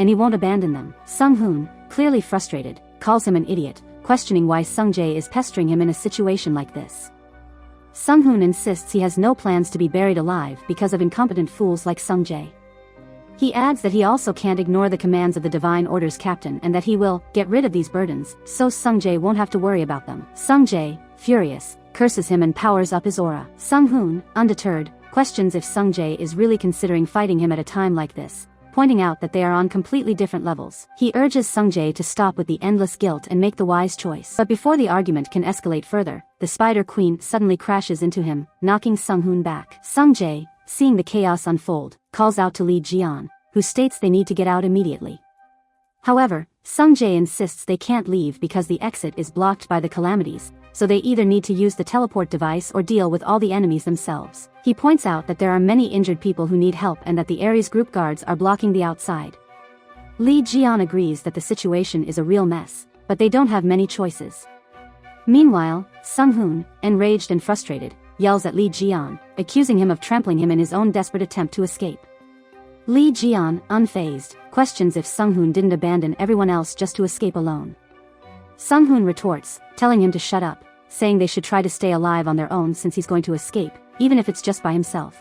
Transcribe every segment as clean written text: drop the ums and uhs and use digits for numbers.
and he won't abandon them. Sung-hoon, clearly frustrated, calls him an idiot, questioning why Sung-jae is pestering him in a situation like this. Sung-hoon insists he has no plans to be buried alive because of incompetent fools like Sung-jae. He adds that he also can't ignore the commands of the Divine Order's captain and that he will get rid of these burdens, so Sung-jae won't have to worry about them. Sung-jae, furious, curses him and powers up his aura. Sung-hoon, undeterred, questions if Sung-jae is really considering fighting him at a time like this, pointing out that they are on completely different levels. He urges Sung-jae to stop with the endless guilt and make the wise choice. But before the argument can escalate further, the Spider Queen suddenly crashes into him, knocking Sung-hoon back. Sung-jae, seeing the chaos unfold, calls out to Lee Ji-yeon, who states they need to get out immediately. However, Sung-jae insists they can't leave because the exit is blocked by the calamities, so they either need to use the teleport device or deal with all the enemies themselves. He points out that there are many injured people who need help and that the Ares group guards are blocking the outside. Lee Ji-yeon agrees that the situation is a real mess, but they don't have many choices. Meanwhile, Sung-hoon, enraged and frustrated, yells at Lee Ji-yeon, accusing him of trampling him in his own desperate attempt to escape. Lee Ji-yeon, unfazed, questions if Sung-hoon didn't abandon everyone else just to escape alone. Sung-hoon retorts, telling him to shut up, saying they should try to stay alive on their own since he's going to escape, even if it's just by himself.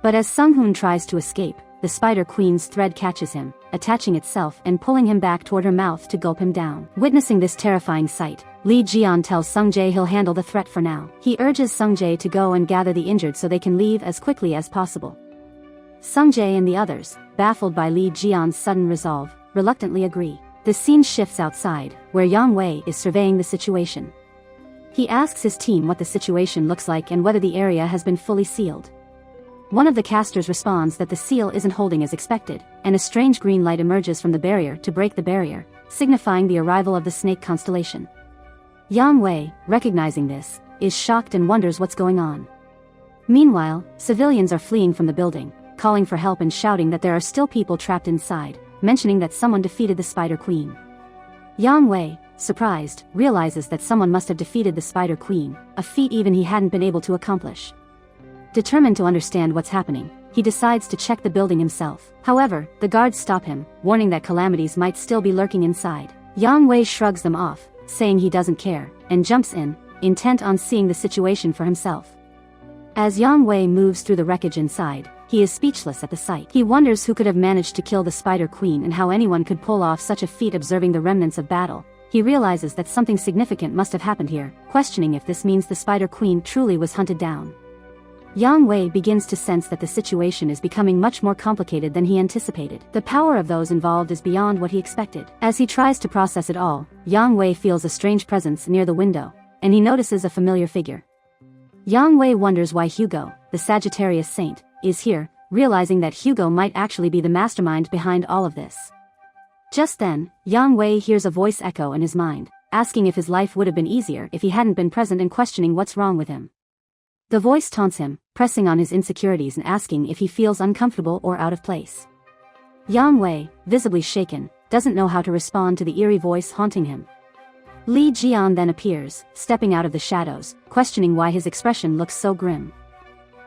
But as Sung-hoon tries to escape, the Spider Queen's thread catches him, attaching itself and pulling him back toward her mouth to gulp him down. Witnessing this terrifying sight, Lee Ji-yeon tells Sung-jae he'll handle the threat for now. He urges Sung-jae to go and gather the injured so they can leave as quickly as possible. Sung-jae and the others, baffled by Lee Ji-yeon's sudden resolve, reluctantly agree. The scene shifts outside, where Yang Wei is surveying the situation. He asks his team what the situation looks like and whether the area has been fully sealed. One of the casters responds that the seal isn't holding as expected, and a strange green light emerges from the barrier to break the barrier, signifying the arrival of the snake constellation. Yang Wei, recognizing this, is shocked and wonders what's going on. Meanwhile, civilians are fleeing from the building, calling for help and shouting that there are still people trapped inside, mentioning that someone defeated the Spider Queen. Yang Wei, surprised, realizes that someone must have defeated the Spider Queen, a feat even he hadn't been able to accomplish. Determined to understand what's happening, he decides to check the building himself. However, the guards stop him, warning that calamities might still be lurking inside. Yang Wei shrugs them off, saying he doesn't care, and jumps in, intent on seeing the situation for himself. As Yang Wei moves through the wreckage inside, he is speechless at the sight. He wonders who could have managed to kill the Spider Queen and how anyone could pull off such a feat. Observing the remnants of battle, he realizes that something significant must have happened here, questioning if this means the Spider Queen truly was hunted down. Yang Wei begins to sense that the situation is becoming much more complicated than he anticipated. The power of those involved is beyond what he expected. As he tries to process it all, Yang Wei feels a strange presence near the window, and he notices a familiar figure. Yang Wei wonders why Hugo, the Sagittarius Saint, is here, realizing that Hugo might actually be the mastermind behind all of this. Just then, Yang Wei hears a voice echo in his mind, asking if his life would have been easier if he hadn't been present and questioning what's wrong with him. The voice taunts him, pressing on his insecurities and asking if he feels uncomfortable or out of place. Yang Wei, visibly shaken, doesn't know how to respond to the eerie voice haunting him. Lee Ji-yeon then appears, stepping out of the shadows, questioning why his expression looks so grim.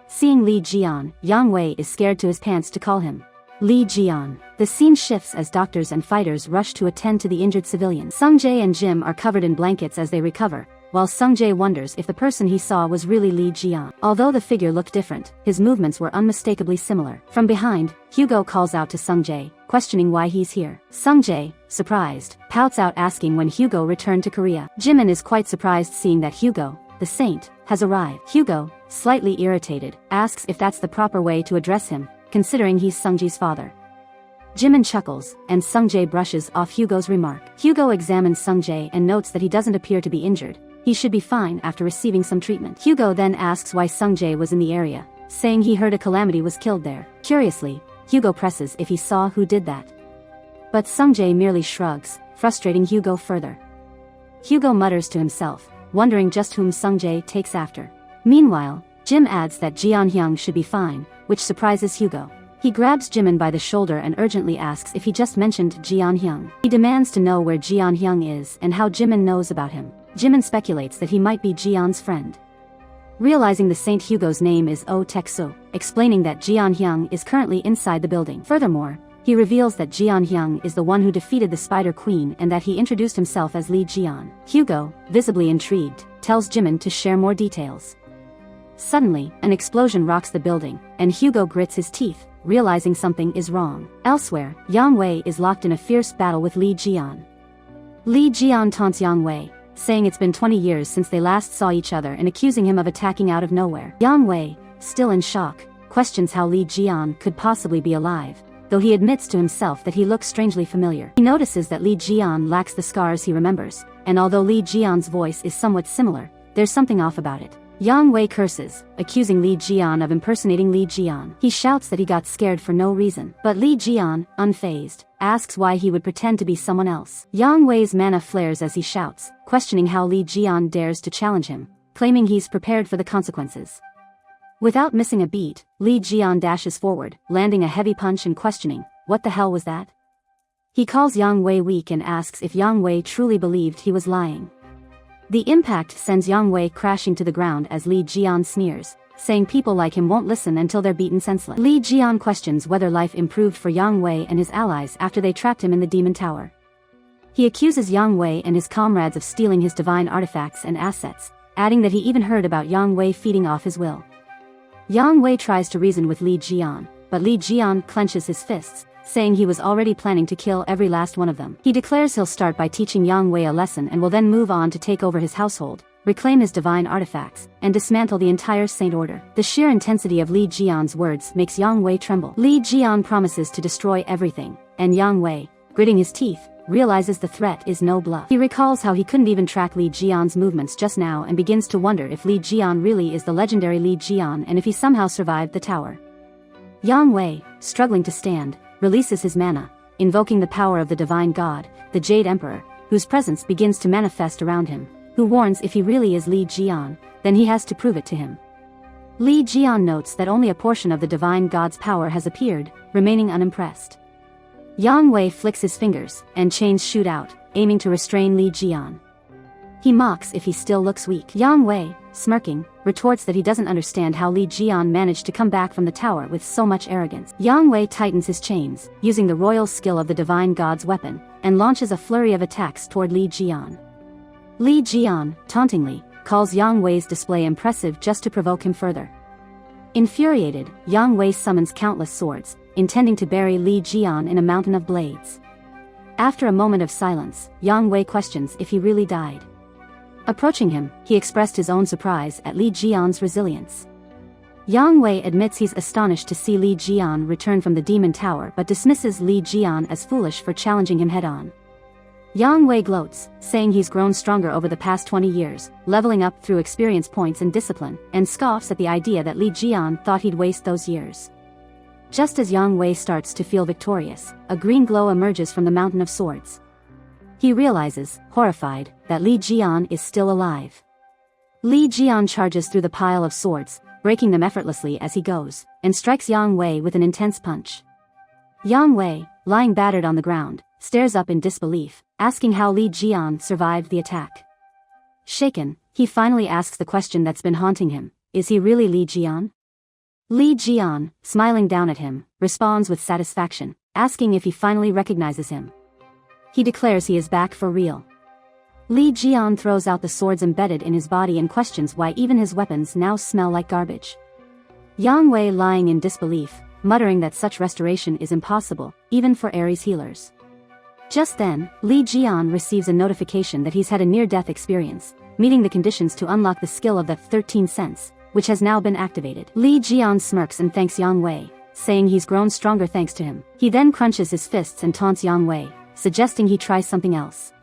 Seeing Lee Ji-yeon, Yang Wei is scared to his pants to call him Lee Ji-yeon. The scene shifts as doctors and fighters rush to attend to the injured civilians. Sung-jae and Jim are covered in blankets as they recover, while Sung-jae wonders if the person he saw was really Lee Ji-yeon. Although the figure looked different, his movements were unmistakably similar. From behind, Hugo calls out to Sung-jae, questioning why he's here. Sung-jae, surprised, pouts out asking when Hugo returned to Korea. Jimin is quite surprised seeing that Hugo, the saint, has arrived. Hugo, slightly irritated, asks if that's the proper way to address him, considering he's Sung-jae's father. Jimin chuckles, and Sung-jae brushes off Hugo's remark. Hugo examines Sung-jae and notes that he doesn't appear to be injured. He should be fine after receiving some treatment. Hugo then asks why Sung-jae was in the area, saying he heard a calamity was killed there. Curiously, Hugo presses if he saw who did that. But Sung-jae merely shrugs, frustrating Hugo further. Hugo mutters to himself, wondering just whom Sung-jae takes after. Meanwhile, Jim adds that Jeon-hyung should be fine, which surprises Hugo. He grabs Jimin by the shoulder and urgently asks if he just mentioned Jeon-hyung. He demands to know where Jeon-hyung is and how Jimin knows about him. Jimin speculates that he might be Jeon's friend. Realizing the Saint Hugo's name is Oh Taek-soo, explaining that Jeon-hyung is currently inside the building. Furthermore, He reveals that Jian Hyung is the one who defeated the Spider Queen and that he introduced himself as Li Jian. Hugo, visibly intrigued, tells Jimin to share more details. Suddenly, an explosion rocks the building, and Hugo grits his teeth, realizing something is wrong. Elsewhere, Yang Wei is locked in a fierce battle with Li Jian. Li Jian taunts Yang Wei, saying it's been 20 years since they last saw each other and accusing him of attacking out of nowhere. Yang Wei, still in shock, questions how Li Jian could possibly be alive, though he admits to himself that he looks strangely familiar. He notices that Li Jian lacks the scars he remembers, and although Li Jian's voice is somewhat similar, there's something off about it. Yang Wei curses, accusing Li Jian of impersonating Li Jian. He shouts that he got scared for no reason, but Li Jian, unfazed, asks why he would pretend to be someone else. Yang Wei's mana flares as he shouts, questioning how Li Jian dares to challenge him, claiming he's prepared for the consequences. Without missing a beat, Li Jian dashes forward, landing a heavy punch and questioning, what the hell was that? He calls Yang Wei weak and asks if Yang Wei truly believed he was lying. The impact sends Yang Wei crashing to the ground as Li Jian sneers, saying people like him won't listen until they're beaten senseless. Li Jian questions whether life improved for Yang Wei and his allies after they trapped him in the Demon Tower. He accuses Yang Wei and his comrades of stealing his divine artifacts and assets, adding that he even heard about Yang Wei feeding off his will. Yang Wei tries to reason with Li Jian, but Li Jian clenches his fists, saying he was already planning to kill every last one of them. He declares he'll start by teaching Yang Wei a lesson and will then move on to take over his household, reclaim his divine artifacts, and dismantle the entire Saint Order. The sheer intensity of Li Jian's words makes Yang Wei tremble. Li Jian promises to destroy everything, and Yang Wei, gritting his teeth, realizes the threat is no bluff. He recalls how he couldn't even track Li Jian's movements just now and begins to wonder if Li Jian really is the legendary Li Jian and if he somehow survived the tower. Yang Wei, struggling to stand, releases his mana, invoking the power of the divine god, the Jade Emperor, whose presence begins to manifest around him, who warns if he really is Li Jian, then he has to prove it to him. Li Jian notes that only a portion of the divine god's power has appeared, remaining unimpressed. Yang Wei flicks his fingers, and chains shoot out, aiming to restrain Li Jian. He mocks if he still looks weak. Yang Wei, smirking, retorts that he doesn't understand how Li Jian managed to come back from the tower with so much arrogance. Yang Wei tightens his chains, using the royal skill of the divine god's weapon, and launches a flurry of attacks toward Li Jian. Li Jian, tauntingly, calls Yang Wei's display impressive just to provoke him further. Infuriated, Yang Wei summons countless swords, intending to bury Li Jian in a mountain of blades. After a moment of silence, Yang Wei questions if he really died. Approaching him, he expressed his own surprise at Li Jian's resilience. Yang Wei admits he's astonished to see Li Jian return from the Demon Tower but dismisses Li Jian as foolish for challenging him head-on. Yang Wei gloats, saying he's grown stronger over the past 20 years, leveling up through experience points and discipline, and scoffs at the idea that Li Jian thought he'd waste those years. Just as Yang Wei starts to feel victorious, a green glow emerges from the Mountain of Swords. He realizes, horrified, that Li Jian is still alive. Li Jian charges through the pile of swords, breaking them effortlessly as he goes, and strikes Yang Wei with an intense punch. Yang Wei, lying battered on the ground, stares up in disbelief, asking how Li Jian survived the attack. Shaken, he finally asks the question that's been haunting him, is he really Li Jian? Li Jian, smiling down at him, responds with satisfaction, asking if he finally recognizes him. He declares he is back for real. Li Jian throws out the swords embedded in his body and questions why even his weapons now smell like garbage. Yang Wei lying in disbelief, muttering that such restoration is impossible, even for Ares healers. Just then, Li Jian receives a notification that he's had a near-death experience, meeting the conditions to unlock the skill of the 13 sense, which has now been activated. Li Jian smirks and thanks Yang Wei, saying he's grown stronger thanks to him. He then crunches his fists and taunts Yang Wei, suggesting he try something else.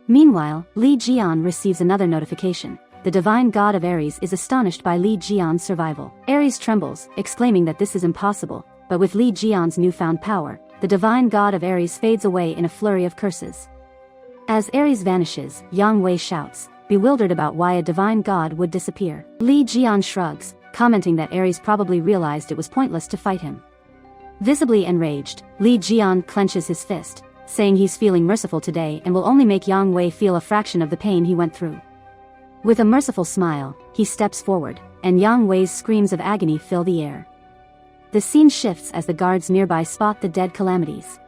Meanwhile, Li Jian receives another notification. The divine god of Ares is astonished by Li Jian's survival. Ares trembles, exclaiming that this is impossible, but with Li Jian's newfound power, the divine god of Ares fades away in a flurry of curses. As Ares vanishes, Yang Wei shouts, bewildered about why a divine god would disappear. Li Jian shrugs, commenting that Ares probably realized it was pointless to fight him. Visibly enraged, Li Jian clenches his fist, saying he's feeling merciful today and will only make Yang Wei feel a fraction of the pain he went through. With a merciful smile, he steps forward, and Yang Wei's screams of agony fill the air. The scene shifts as the guards nearby spot the dead Calamities.